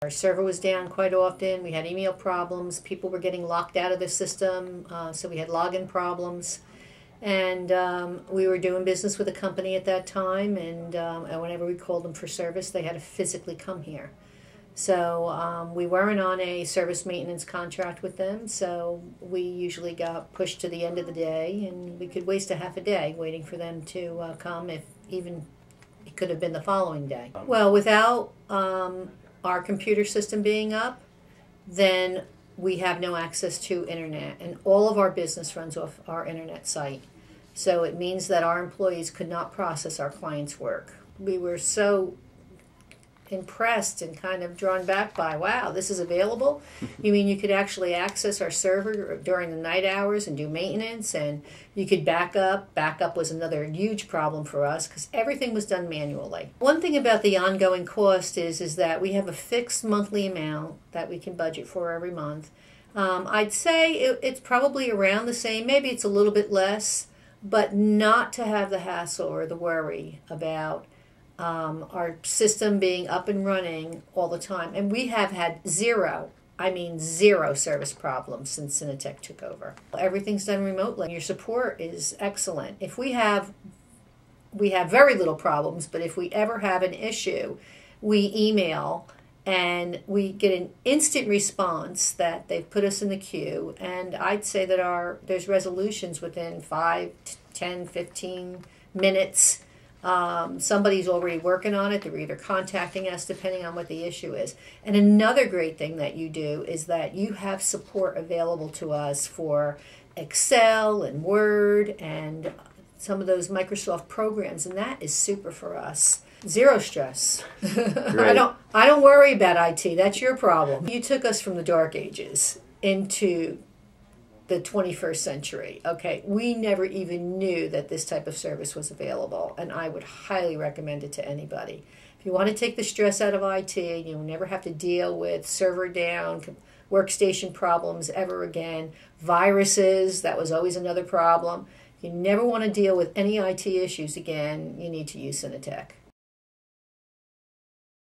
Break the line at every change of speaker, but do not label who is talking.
Our server was down quite often. We had email problems. People were getting locked out of the system, so we had login problems. And we were doing business with a company at that time, and whenever we called them for service, they had to physically come here. So we weren't on a service maintenance contract with them, so we usually got pushed to the end of the day, and we could waste a half a day waiting for them to come, if even it could have been the following day. Well, without our computer system being up, then we have no access to internet, and all of our business runs off our internet site. So it means that our employees could not process our clients' work. We were so impressed and kind of drawn back by, wow, this is available? You mean you could actually access our server during the night hours and do maintenance, and you could back up? Backup was another huge problem for us because everything was done manually. One thing about the ongoing cost is that we have a fixed monthly amount that we can budget for every month. I'd say it's probably around the same, maybe it's a little bit less, but not to have the hassle or the worry about our system being up and running all the time. And we have had zero service problems since Synetek took over. Everything's done remotely. Your support is excellent. If we have very little problems, but if we ever have an issue, we email and we get an instant response that they've put us in the queue. And I'd say that there's resolutions within 5, 10, 15 minutes. Somebody's already working on it. They're either contacting us depending on what the issue is. And another great thing that you do is that you have support available to us for Excel and Word and some of those Microsoft programs, and that is super for us. Zero stress. I don't worry about IT. That's your problem. You took us from the dark ages into the 21st century. Okay, we never even knew that this type of service was available, and I would highly recommend it to anybody. If you want to take the stress out of IT, you'll never have to deal with server down, workstation problems ever again, viruses, that was always another problem. You never want to deal with any IT issues again, you need to use Synetek.